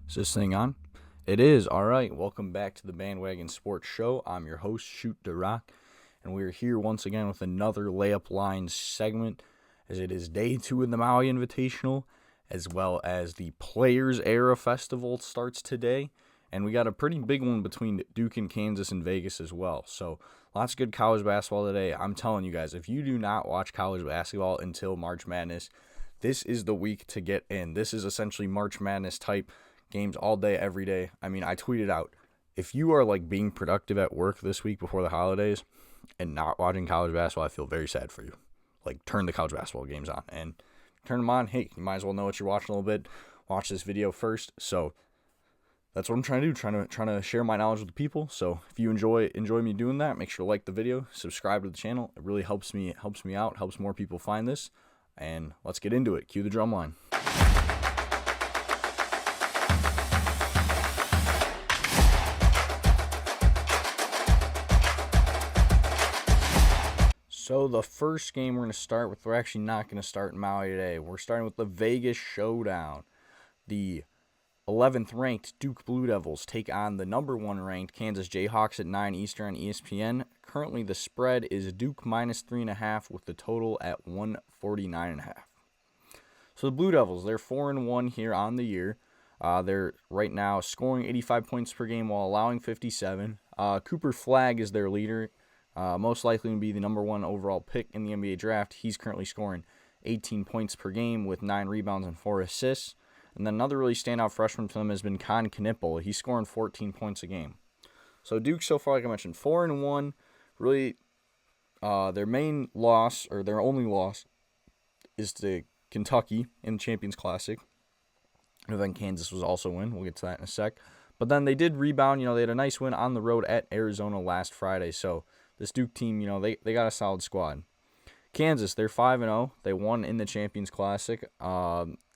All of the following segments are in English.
Is this thing on? It is. All right. Welcome back to the Bandwagon Sports Show. I'm your host, DaRock, and we're here once again with another layup line segment, as it is day 2 of the Maui Invitational, as well as the Players Era Festival starts today, and we got a pretty big one between Duke and Kansas and Vegas as well. So lots of good college basketball today. I'm telling you guys, if you do not watch college basketball until March Madness, this is the week to get in. This is essentially March Madness type games all day, every day. I mean, I tweeted out, if you are like being productive at work this week before the holidays and not watching college basketball, I feel very sad for you. Like, turn the college basketball games on and turn them on. Hey, you might as well know what you're watching a little bit. Watch this video first. So that's what I'm trying to do, trying to share my knowledge with the people. So if you enjoy me doing that, make sure to like the video, subscribe to the channel. It really helps me out, helps more people find this. And let's get into it. Cue the drum line. So the first game we're going to start with, we're actually not going to start in Maui today. We're starting with the Vegas Showdown. The 11th ranked Duke Blue Devils take on the number 1 ranked Kansas Jayhawks at 9 Eastern on ESPN. Currently the spread is Duke minus 3.5 with the total at 149.5. So the Blue Devils, they're 4-1 here on the year. They're right now scoring 85 points per game while allowing 57. Cooper Flagg is their leader. Most likely to be the number 1 overall pick in the NBA draft. He's currently scoring 18 points per game with 9 rebounds and 4 assists. And then another really standout freshman for them has been Con Knippel. He's scoring 14 points a game. So Duke so far, like I mentioned, 4-1. Really, their main loss, or their only loss, is to Kentucky in the Champions Classic. And then Kansas was also in. We'll get to that in a sec. But then they did rebound. They had a nice win on the road at Arizona last Friday. So this Duke team, they got a solid squad. Kansas, they're 5-0. They won in the Champions Classic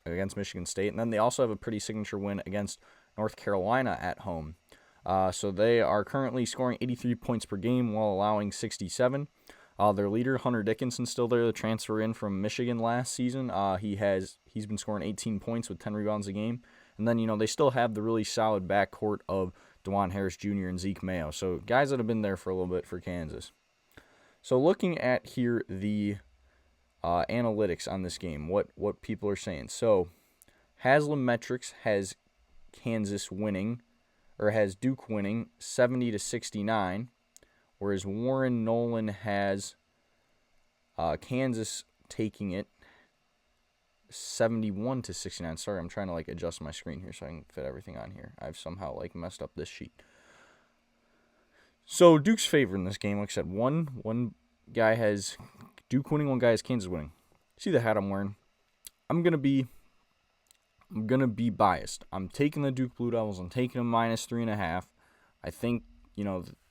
against Michigan State. And then they also have a pretty signature win against North Carolina at home. So they are currently scoring 83 points per game while allowing 67. Their leader, Hunter Dickinson, still there, the transfer in from Michigan last season. He's been scoring 18 points with 10 rebounds a game. And then, they still have the really solid backcourt of DeJuan Harris Jr. and Zeke Mayo. So guys that have been there for a little bit for Kansas. So looking at here the analytics on this game, what people are saying. So Haslam Metrics has Kansas winning, or has Duke winning 70-69, whereas Warren Nolan has Kansas taking it 71-69. Sorry, I'm trying to adjust my screen here so I can fit everything on here. I've somehow messed up this sheet. So Duke's favored in this game. Like I said, one guy has Duke winning, one guy has Kansas winning. See the hat I'm wearing? I'm gonna be biased. I'm taking the Duke Blue Devils. I'm taking them minus 3.5. I think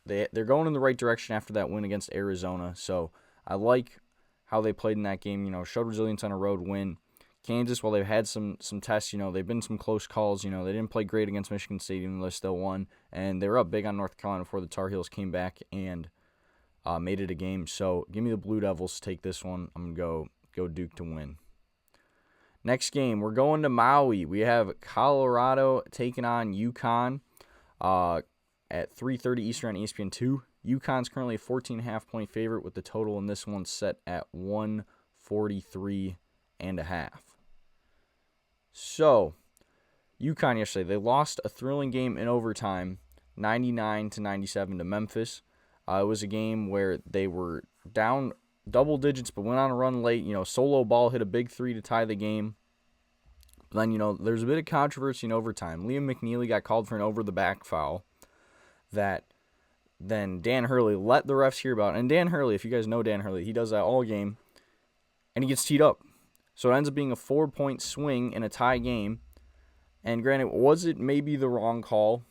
they're going in the right direction after that win against Arizona. So I like how they played in that game. Showed resilience on a road win. Kansas, while they've had some tests, they've been some close calls. They didn't play great against Michigan State, even though they still won. And they were up big on North Carolina before the Tar Heels came back and made it a game. So give me the Blue Devils to take this one. I'm going to go Duke to win. Next game, we're going to Maui. We have Colorado taking on UConn at 3:30 Eastern on ESPN2. UConn's currently a 14.5-point favorite with the total in this one set at 143.5. So, UConn yesterday, they lost a thrilling game in overtime, 99-97 to Memphis. It was a game where they were down double digits but went on a run late. Solo Ball hit a big 3 to tie the game. But then, there's a bit of controversy in overtime. Liam McNeely got called for an over-the-back foul that then Dan Hurley let the refs hear about. And Dan Hurley, if you guys know Dan Hurley, he does that all game, and he gets teed up. So it ends up being a 4-point swing in a tie game. And granted, was it maybe the wrong call?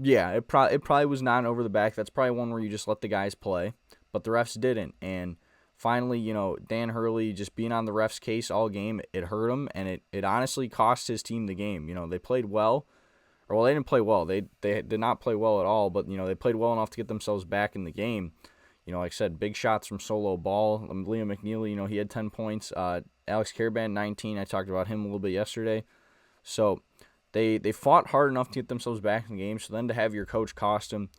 Yeah, it probably was not over the back. That's probably one where you just let the guys play. But the refs didn't. And finally, Dan Hurley just being on the refs' case all game, it hurt him. And it honestly cost his team the game. They played well. Or, well, they didn't play well. They did not play well at all. But, they played well enough to get themselves back in the game. Like I said, big shots from Solo Ball. Liam McNeely, he had 10 points. Alex Caravan, 19. I talked about him a little bit yesterday. So They fought hard enough to get themselves back in the game, so then to have your coach cost them,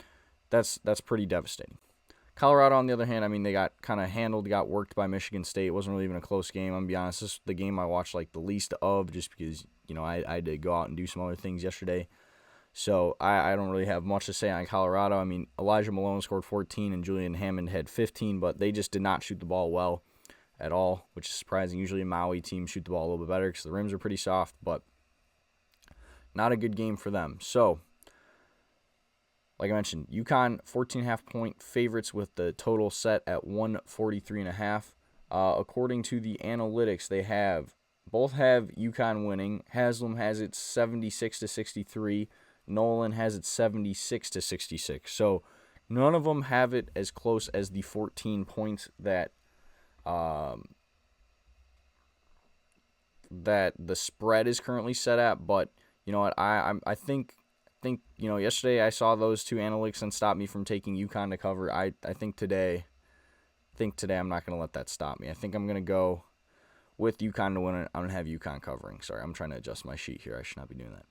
that's pretty devastating. Colorado, on the other hand, I mean, they got kind of handled, got worked by Michigan State. It wasn't really even a close game. I'm going to be honest, this is the game I watched like the least of, just because, I had to go out and do some other things yesterday. So I don't really have much to say on Colorado. I mean, Elijah Malone scored 14 and Julian Hammond had 15, but they just did not shoot the ball well at all, which is surprising. Usually Maui teams shoot the ball a little bit better because the rims are pretty soft, but not a good game for them. So, like I mentioned, UConn 14.5 point favorites with the total set at 143.5. According to the analytics, both have UConn winning. Haslam has it 76-63. Nolan has it 76-66. So none of them have it as close as the 14 points that the spread is currently set at. But you know what? I think yesterday I saw those two analytics and stopped me from taking UConn to cover. I think today I'm not going to let that stop me. I think I'm going to go with UConn to win it. I'm going to have UConn covering. Sorry, I'm trying to adjust my sheet here. I should not be doing that.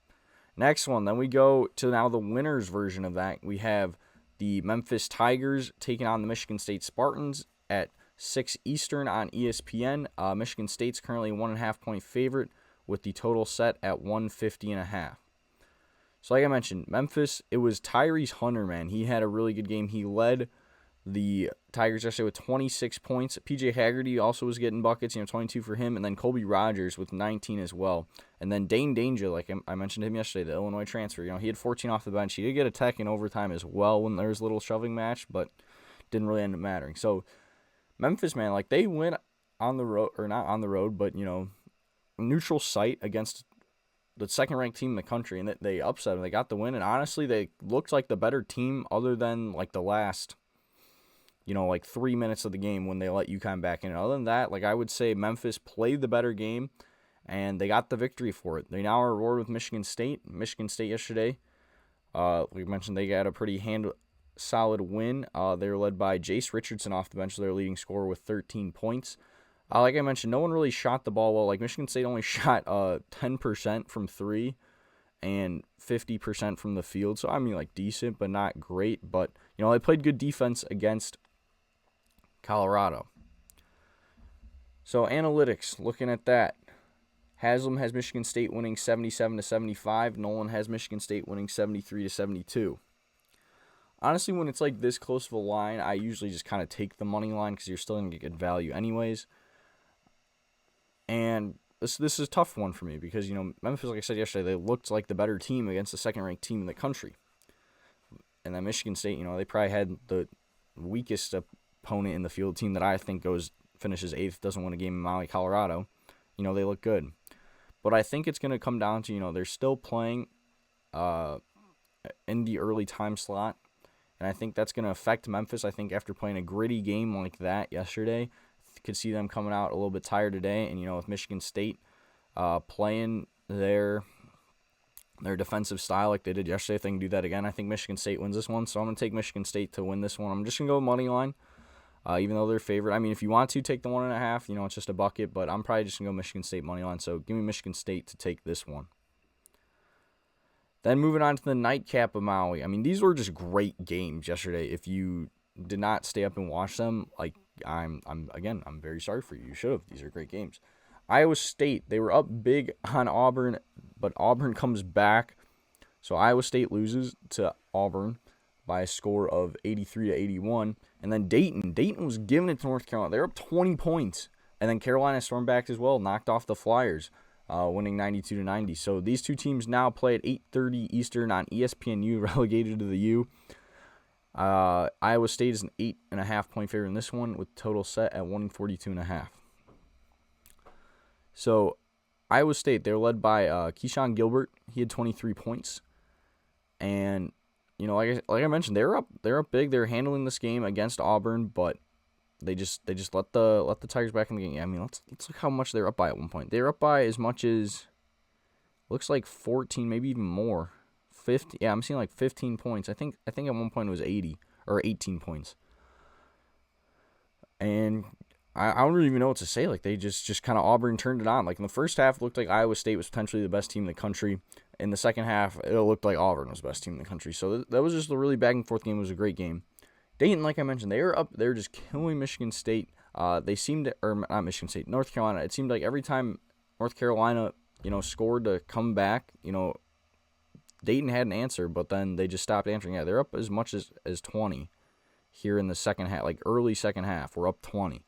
Next one, then we go to now the winners version of that. We have the Memphis Tigers taking on the Michigan State Spartans at 6 Eastern on ESPN. Michigan State's currently a 1.5 point favorite with the total set at 150.5. So like I mentioned, Memphis, it was Tyrese Hunter, man. He had a really good game. He led the Tigers yesterday with 26 points. PJ Haggerty also was getting buckets, 22 for him. And then Colby Rogers with 19 as well. And then Dane Danger, like I mentioned him yesterday, the Illinois transfer. He had 14 off the bench. He did get a tech in overtime as well when there was a little shoving match, but didn't really end up mattering. So Memphis, man, like they win on the road, or not on the road, but, neutral site against the second-ranked team in the country, and they upset them. They got the win, and honestly, they looked like the better team other than, like, the last 3 minutes of the game when they let UConn back in. Other than that, I would say Memphis played the better game, and they got the victory for it. They now are rewarded with Michigan State. Michigan State yesterday, we mentioned they got a pretty solid win. They were led by Jace Richardson off the bench, their leading scorer with 13 points. Like I mentioned, no one really shot the ball well. Michigan State only shot 10% from three and 50% from the field. So, decent, but not great. But, they played good defense against Colorado. So, analytics, looking at that. Haslam has Michigan State winning 77-75. Nolan has Michigan State winning 73-72. Honestly, when it's this close of a line, I usually just kind of take the money line because you're still going to get good value anyways. And this is a tough one for me because, Memphis, like I said yesterday, they looked like the better team against the second-ranked team in the country. And then Michigan State, they probably had the weakest opponent in the field, team that I think finishes 8th, doesn't win a game in Maui, Colorado. They look good. But I think it's going to come down to, they're still playing in the early time slot. And I think that's going to affect Memphis. I think after playing a gritty game like that yesterday, could see them coming out a little bit tired today. And, with Michigan State playing their defensive style like they did yesterday, if they can do that again, I think Michigan State wins this one. So I'm going to take Michigan State to win this one. I'm just going to go money line, even though they're favored. If you want to take the 1.5, it's just a bucket. But I'm probably just going to go Michigan State money line. So give me Michigan State to take this one. Then moving on to the nightcap of Maui. These were just great games yesterday. If you did not stay up and watch them, I'm very sorry for you. You should have. These are great games. Iowa State, they were up big on Auburn, but Auburn comes back. So Iowa State loses to Auburn by a score of 83-81. And then Dayton was giving it to North Carolina. They're up 20 points. And then Carolina stormed back as well, knocked off the Flyers, winning 92-90. So these two teams now play at 8:30 Eastern on ESPNU, relegated to the U. Iowa State is an 8.5 point favorite in this one with total set at 142.5. So Iowa State, they're led by Keyshawn Gilbert. He had 23 points. And, like I mentioned, they're up big. They're handling this game against Auburn, but they just let the Tigers back in the game. Let's look how much they're up by at one point. They're up by as much as looks like 14, maybe even more. 50. Yeah, I'm seeing 15 points. I think at one point it was 80 or 18 points. And I don't even know what to say. Like, they just kind of Auburn turned it on. Like, in the first half, it looked like Iowa State was potentially the best team in the country. In the second half, it looked like Auburn was the best team in the country. So that was just a really back and forth game. It was a great game. Dayton, like I mentioned, they were up. They were just killing Michigan State. They seemed to, or not Michigan State, North Carolina. It seemed like every time North Carolina, scored to come back, Dayton had an answer, but then they just stopped answering. Yeah, they're up as much as 20 here in the second half, like early second half. We're up 20.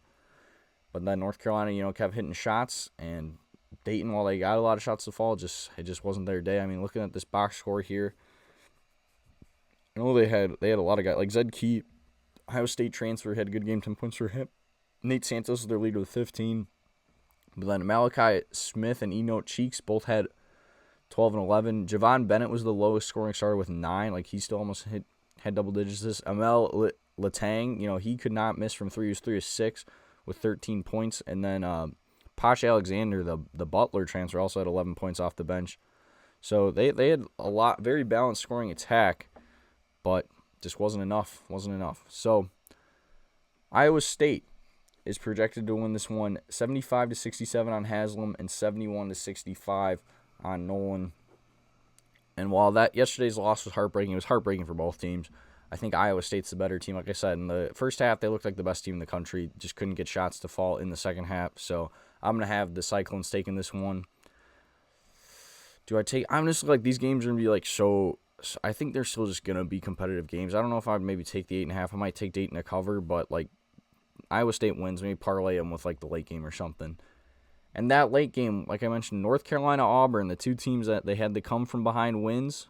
But then North Carolina, kept hitting shots, and Dayton, while they got a lot of shots to fall, it just wasn't their day. I mean, looking at this box score here, I know they had a lot of guys like Zed Key, Ohio State transfer, had a good game, 10 points for him. Nate Santos was their leader with 15. But then Malachi Smith and Enoch Cheeks both had 12 and 11. Javon Bennett was the lowest scoring starter with 9. Like, he still almost had double digits. This Amel Latang, he could not miss from 3. He was 3 of 6 with 13 points. And then Posh Alexander, the Butler transfer, also had 11 points off the bench. So they had a lot, very balanced scoring attack, but just wasn't enough. So Iowa State is projected to win this one 75-67 on Haslam and 71-65 on Nolan. And while yesterday's loss was heartbreaking, it was heartbreaking for both teams. I think Iowa State's the better team. Like I said, in the first half, they looked like the best team in the country. Just couldn't get shots to fall in the second half. So I'm going to have the Cyclones taking this one. I'm just like, these games are going to be like so. I think they're still just going to be competitive games. I don't know if I'd maybe take the 8.5. I might take Dayton to cover, but like, Iowa State wins. Maybe parlay them with like the late game or something. And that late game, like I mentioned, North Carolina, Auburn, the two teams that they had to come from behind wins.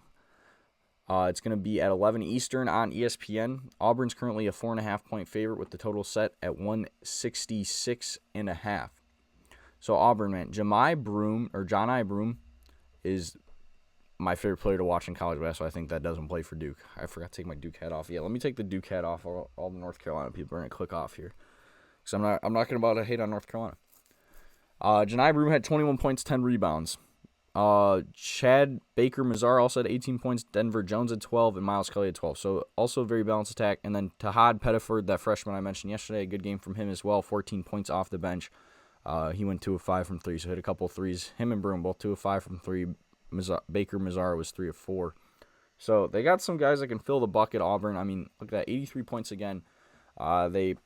It's going to be at 11 Eastern on ESPN. Auburn's currently a 4.5-point favorite with the total set at 166.5. So Auburn, man, John I. Broome is my favorite player to watch in college basketball. I think that doesn't play for Duke. I forgot to take my Duke hat off. Yeah, let me take the Duke hat off. All the North Carolina people are going to click off here. Because I'm not going to hate on North Carolina. John Broome had 21 points, 10 rebounds. Chad Baker-Mazar also had 18 points. Denver Jones had 12, and Miles Kelly had 12. So also a very balanced attack. And then Tahad Pettiford, that freshman I mentioned yesterday, a good game from him as well. 14 points off the bench. He went 2 of 5 from 3, so hit a couple of threes. Him and Broome both 2 of 5 from 3. Baker-Mazar was 3 of 4. So they got some guys that can fill the bucket. Auburn, I mean, look at that, 83 points again. They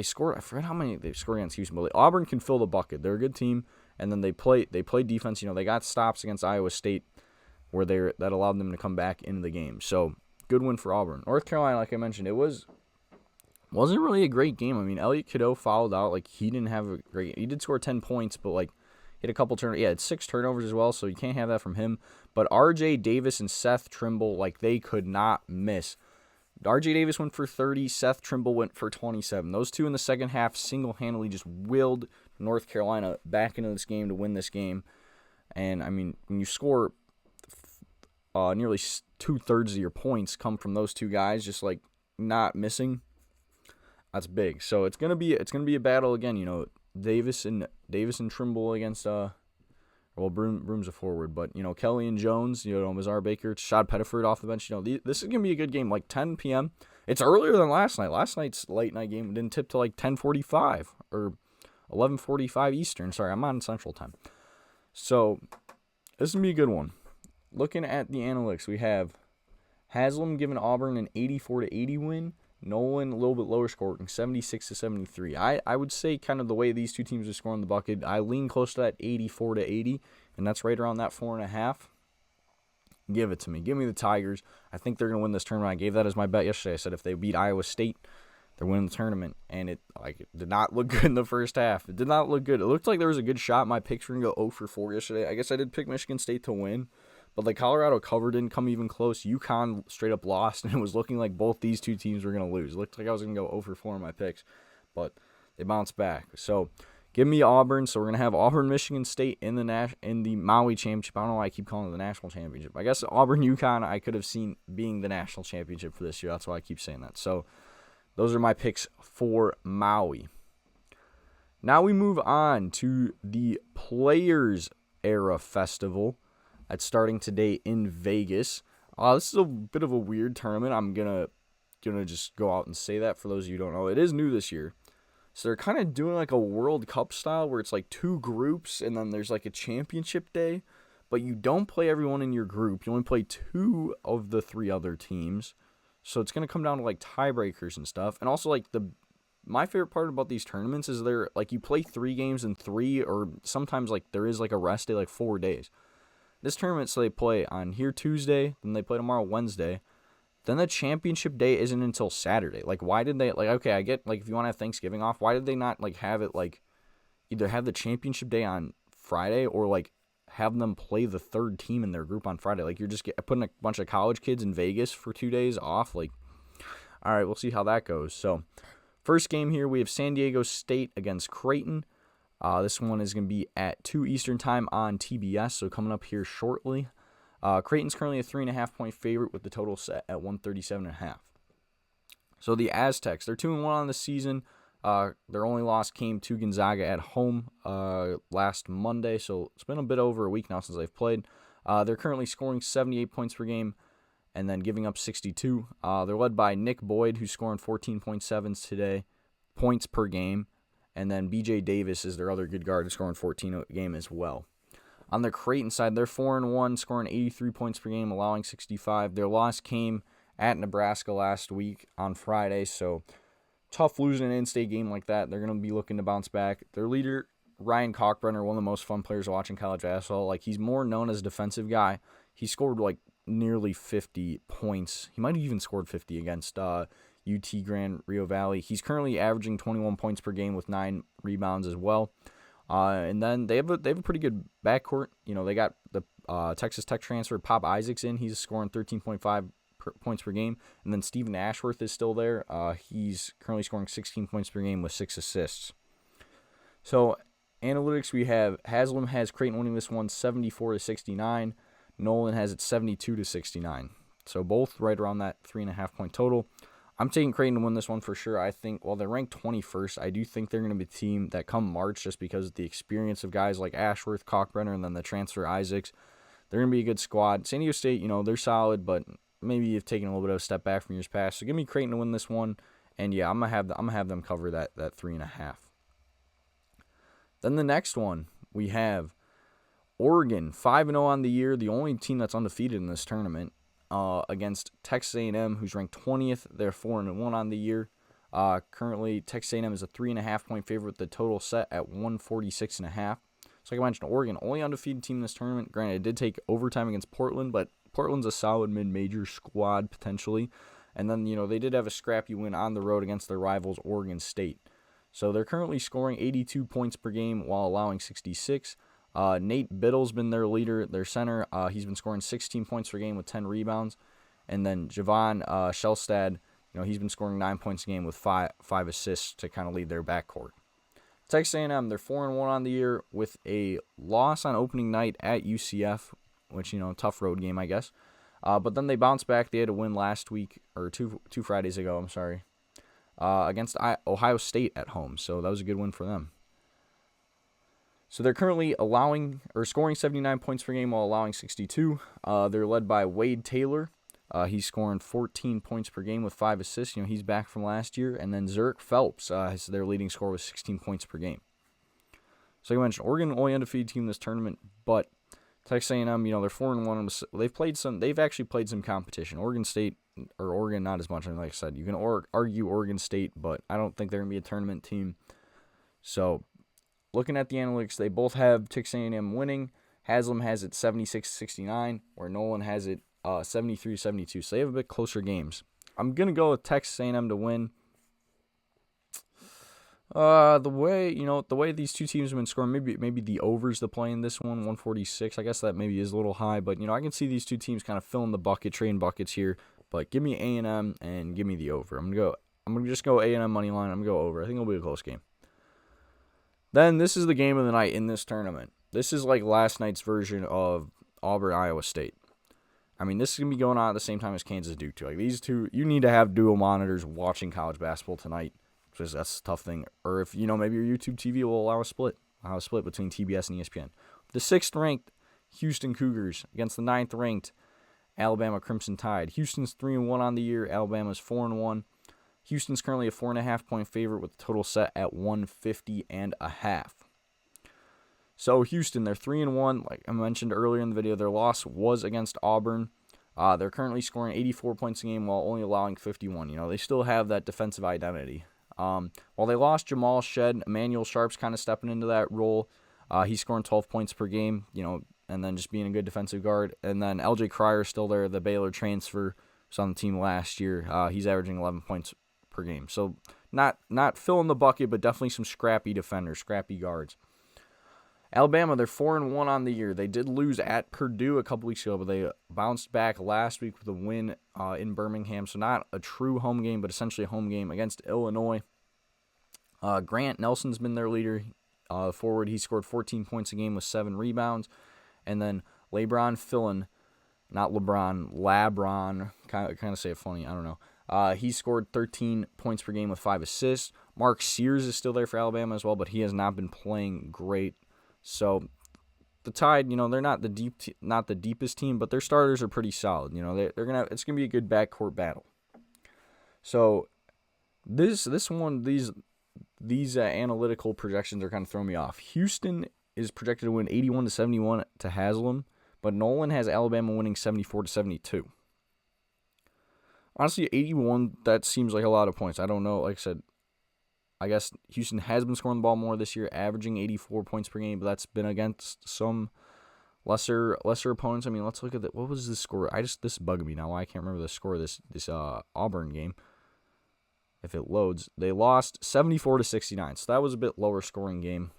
scored. I forgot how many they scored against Houston, but Auburn can fill the bucket. They're a good team, and then they play defense. They got stops against Iowa State where that allowed them to come back into the game. So good win for Auburn. North Carolina, like I mentioned, it wasn't really a great game. I mean, Elliot Cadeau fouled out. Like, he didn't have a great. He did score 10 points, but like, he had a couple turnovers. Yeah, it's 6 turnovers as well, so you can't have that from him. But R.J. Davis and Seth Trimble, like, they could not miss. R.J. Davis went for 30. Seth Trimble went for 27. Those two in the second half single-handedly just willed North Carolina back into this game to win this game. And, I mean, when you score nearly 2/3 of your points come from those two guys just, like, not missing, that's big. So it's gonna be a battle again. Davis and Trimble against Broome's a forward, but Kelly and Jones, Mazar Baker, Shad Pettiford off the bench. This is gonna be a good game. Like 10 p.m. It's earlier than last night. Last night's late night game didn't tip till like 10:45 or 11:45 Eastern. Sorry, I'm on Central Time. So this is gonna be a good one. Looking at the analytics, we have Haslam giving Auburn an 84-80 win. Nolan a little bit lower scoring, 76-73. I would say kind of the way these two teams are scoring the bucket, I lean close to that 84-80, and that's right around that 4.5. Give it to me. Give me the Tigers. I think they're going to win this tournament. I gave that as my bet yesterday. I said if they beat Iowa State, they're winning the tournament, and it did not look good in the first half. It did not look good. It looked like there was a good shot. My picks were going to go 0 for 4 yesterday. I guess I did pick Michigan State to win. But the Colorado cover didn't come even close. UConn straight up lost, and it was looking like both these two teams were going to lose. It looked like I was going to go 0 for 4 in my picks, but they bounced back. So give me Auburn. So we're going to have Auburn, Michigan State in the Maui Championship. I don't know why I keep calling it the National Championship. I guess Auburn, UConn, I could have seen being the National Championship for this year. That's why I keep saying that. So those are my picks for Maui. Now we move on to the Players Era Festival. That's starting today in Vegas. This is a bit of a weird tournament. I'm gonna just go out and say that for those of you who don't know. It is new this year. So they're kind of doing like a World Cup style where it's like 2 groups and then there's like a championship day, but you don't play everyone in your group. You only play 2 of the 3 other teams. So it's going to come down to like tiebreakers and stuff. And also like my favorite part about these tournaments is they're like you play 3 games in 3, or sometimes like there is like a rest day, like 4 days. This tournament, so they play on here Tuesday, then they play tomorrow Wednesday. Then the championship day isn't until Saturday. Like, why did they, like, okay, I get, like, if you want to have Thanksgiving off, why did they not, like, have it, like, either have the championship day on Friday or, like, have them play the 3rd team in their group on Friday? Like, you're just putting a bunch of college kids in Vegas for 2 days off. Like, all right, we'll see how that goes. So, first game here, we have San Diego State against Creighton. This one is going to be at 2 Eastern time on TBS, so coming up here shortly. Creighton's currently a 3.5-point favorite with the total set at 137.5. So the Aztecs, they're 2-1 on the season. Their only loss came to Gonzaga at home last Monday, so it's been a bit over a week now since they've played. They're currently scoring 78 points per game and then giving up 62. They're led by Nick Boyd, who's scoring 14.7 today, points per game, and then BJ Davis is their other good guard, who's scoring 14 a game as well. On the Creighton side, they're 4-1, scoring 83 points per game, allowing 65. Their loss came at Nebraska last week on Friday, so tough losing an in-state game like that. They're going to be looking to bounce back. Their leader, Ryan Cockbrenner, one of the most fun players watching college basketball. Like, he's more known as a defensive guy. He scored, like, nearly 50 points. He might have even scored 50 against UT Grand Rio Valley. He's currently averaging 21 points per game with 9 rebounds as well. And then they have a pretty good backcourt. You know, they got the Texas Tech transfer Pop Isaacs in. He's scoring 13.5 points per game. And then Stephen Ashworth is still there. He's currently scoring 16 points per game with 6 assists. So analytics, we have Haslam has Creighton winning this one 74-69. Nolan has it 72-69. So both right around that 3.5-point total. I'm taking Creighton to win this one for sure. I think, while they're ranked 21st, I do think they're going to be a team that come March, just because of the experience of guys like Ashworth, Cockbrenner, and then the transfer Isaacs. They're going to be a good squad. San Diego State, you know, they're solid, but maybe you've taken a little bit of a step back from years past. So give me Creighton to win this one, and yeah, I'm gonna have them cover that 3.5. Then the next one, we have Oregon, 5-0 on the year, the only team that's undefeated in this tournament. Against Texas A&M, who's ranked 20th. They're 4-1 on the year. Currently, Texas A&M is a 3.5-point favorite with the total set at 146.5. So like I mentioned, Oregon, only undefeated team in this tournament. Granted, it did take overtime against Portland, but Portland's a solid mid-major squad potentially. And then, you know, they did have a scrappy win on the road against their rivals, Oregon State. So they're currently scoring 82 points per game while allowing 66. Nate Biddle's been their leader, their center. He's been scoring 16 points per game with 10 rebounds. And then Javon Shelstad, you know, he's been scoring 9 points a game with five assists to kind of lead their backcourt. Texas A&M, they're 4-1 on the year with a loss on opening night at UCF, which, you know, tough road game, I guess. But then they bounced back. They had a win last week, or two Fridays ago, against Ohio State at home. So that was a good win for them. So they're currently scoring 79 points per game while allowing 62. They're led by Wade Taylor. He's scoring 14 points per game with 5 assists. You know, he's back from last year. And then Zurich Phelps is their leading scorer with 16 points per game. So like I mentioned, Oregon only undefeated team in this tournament, but Texas A&M, you know, they're 4-1. They've actually played some competition. Oregon not as much. And like I said, you can argue Oregon State, but I don't think they're gonna be a tournament team. So looking at the analytics, they both have Texas A&M winning. Haslam has it 76-69, where Nolan has it 73-72. So they have a bit closer games. I'm gonna go with Texas A&M to win. The way these two teams have been scoring, maybe the overs to play in this one, 146. I guess that maybe is a little high, but you know, I can see these two teams kind of filling the bucket, trading buckets here. But give me A&M and give me the over. I'm gonna just go A&M money line. I'm gonna go over. I think it'll be a close game. Then this is the game of the night in this tournament. This is like last night's version of Auburn, Iowa State. I mean, this is going to be going on at the same time as Kansas Duke, too. Like, these two, you need to have dual monitors watching college basketball tonight, because that's a tough thing. Or if, you know, maybe your YouTube TV will allow a split between TBS and ESPN. The 6th-ranked Houston Cougars against the 9th-ranked Alabama Crimson Tide. Houston's 3-1 on the year. Alabama's 4-1. Houston's currently a 4.5-point favorite with the total set at 150.5. So Houston, they're 3-1. Like I mentioned earlier in the video, their loss was against Auburn. They're currently scoring 84 points a game while only allowing 51. They still have that defensive identity. While they lost Jamal Shed, Emmanuel Sharp's kind of stepping into that role. He's scoring 12 points per game, and then just being a good defensive guard. And then LJ Crier's still there, the Baylor transfer, was on the team last year. He's averaging 11 points per game. So not filling the bucket, but definitely some scrappy defenders, scrappy guards. Alabama, they're 4-1 on the year. They did lose at Purdue a couple weeks ago, but they bounced back last week with a win in Birmingham. So not a true home game, but essentially a home game against Illinois. Grant Nelson's been their leader. Forward, he scored 14 points a game with 7 rebounds. And then LeBron Fillon, not LeBron, Labron, kind of say it funny, I don't know. He scored 13 points per game with 5 assists. Mark Sears is still there for Alabama as well, but he has not been playing great. So the Tide, they're not the deepest team, but their starters are pretty solid. It's gonna be a good backcourt battle. So this one, these analytical projections are kind of throwing me off. Houston is projected to win 81-71 to Haslam, but Nolan has Alabama winning 74-72. Honestly, 81, that seems like a lot of points. I don't know. Like I said, I guess Houston has been scoring the ball more this year, averaging 84 points per game, but that's been against some lesser opponents. I mean, let's look at what was the score? This is bugging me now. I can't remember the score of this Auburn game. If it loads, they lost 74-69, so that was a bit lower scoring game.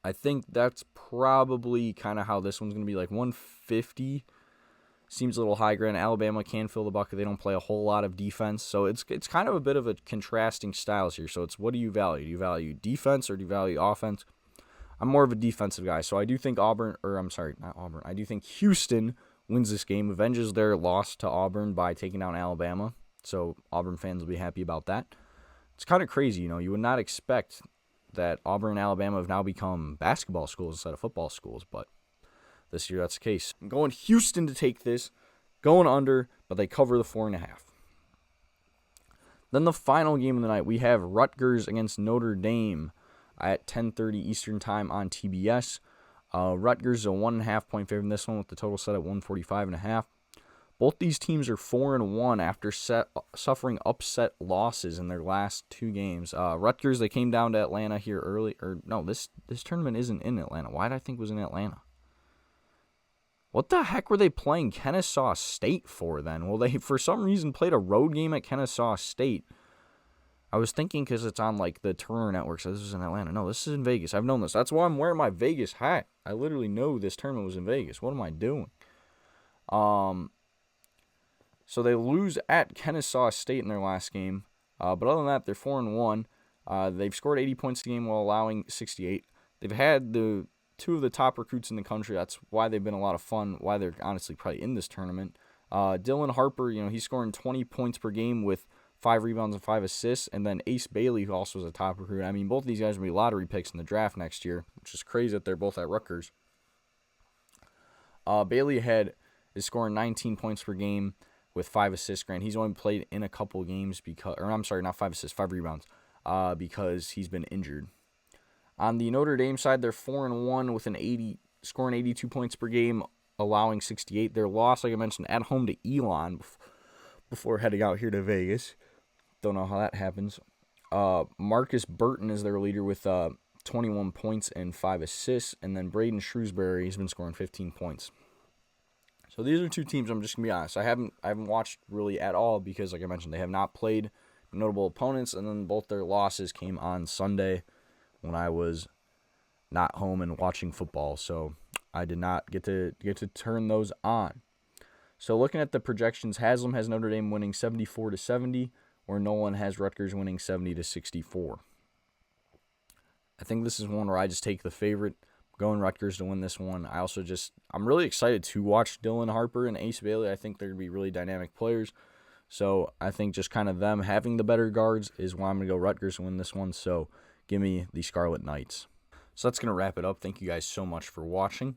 I think that's probably kind of how this one's going to be, like 150. Seems a little high. Granted, Alabama can fill the bucket. They don't play a whole lot of defense, so it's kind of a bit of a contrasting styles here. So it's, what do you value? Do you value defense or do you value offense? I'm more of a defensive guy, so I do think I do think Houston wins this game, avenges their loss to Auburn by taking down Alabama. So Auburn fans will be happy about that. It's kind of crazy, you would not expect that Auburn and Alabama have now become basketball schools instead of football schools, but this year that's the case. I'm going Houston to take this, going under, but they cover the 4.5. Then the final game of the night, we have Rutgers against Notre Dame at 10:30 Eastern Time on TBS. Rutgers is a 1.5-point favorite in this one with the total set at 145.5. Both these teams are 4-1 after suffering upset losses in their last 2 games. Rutgers, they came down to Atlanta here early. This tournament isn't in Atlanta. Why did I think it was in Atlanta? What the heck were they playing Kennesaw State for then? Well, they, for some reason, played a road game at Kennesaw State. I was thinking because it's on, the Turner Network, so this is in Atlanta. No, this is in Vegas. I've known this. That's why I'm wearing my Vegas hat. I literally know this tournament was in Vegas. What am I doing? So they lose at Kennesaw State in their last game. But other than that, they're 4-1. They've scored 80 points a game while allowing 68. They've had 2 of the top recruits in the country. That's why they've been a lot of fun, why they're honestly probably in this tournament. Dylan Harper, he's scoring 20 points per game with 5 rebounds and 5 assists. And then Ace Bailey, who also is a top recruit. I mean, both of these guys will be lottery picks in the draft next year, which is crazy that they're both at Rutgers. Bailey is scoring 19 points per game with 5 assists. Grant, he's only played in a couple games not 5 assists, 5 rebounds, because he's been injured. On the Notre Dame side, they're 4-1 with scoring 82 points per game, allowing 68. Their loss, like I mentioned, at home to Elon before heading out here to Vegas. Don't know how that happens. Marcus Burton is their leader with 21 points and 5 assists, and then Braden Shrewsbury has been scoring 15 points. So these are 2 teams, I'm just going to be honest, I haven't watched really at all because, like I mentioned, they have not played notable opponents, and then both their losses came on Sunday when I was not home and watching football, so I did not get to turn those on. So looking at the projections, Haslam has Notre Dame winning 74-70, where Nolan has Rutgers winning 70-64. I think this is one where I just take the favorite, going Rutgers to win this one. I'm really excited to watch Dylan Harper and Ace Bailey. I think they're going to be really dynamic players. So I think just kind of them having the better guards is why I'm going to go Rutgers to win this one. So give me the Scarlet Knights. So that's going to wrap it up. Thank you guys so much for watching.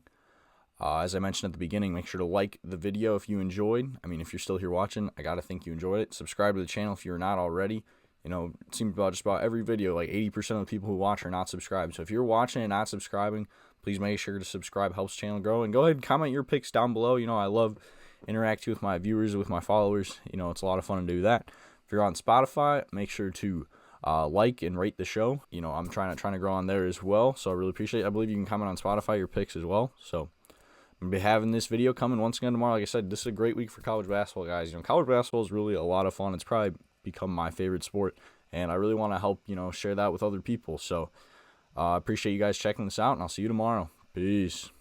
As I mentioned at the beginning, make sure to like the video if you enjoyed. I mean, if you're still here watching, I got to think you enjoyed it. Subscribe to the channel if you're not already. You know, it seems about just about every video, like 80% of the people who watch are not subscribed. So if you're watching and not subscribing, please make sure to subscribe. Helps the channel grow. And go ahead and comment your picks down below. You know, I love interacting with my viewers, with my followers. You know, it's a lot of fun to do that. If you're on Spotify, make sure to like and rate the show. You know, I'm trying to grow on there as well. So I really appreciate it. I believe you can comment on Spotify your picks as well. So I'm going to be having this video coming once again tomorrow. Like I said, this is a great week for college basketball, guys. You know, college basketball is really a lot of fun. It's probably become my favorite sport, and I really want to help, you know, share that with other people. So I appreciate you guys checking this out, and I'll see you tomorrow. Peace.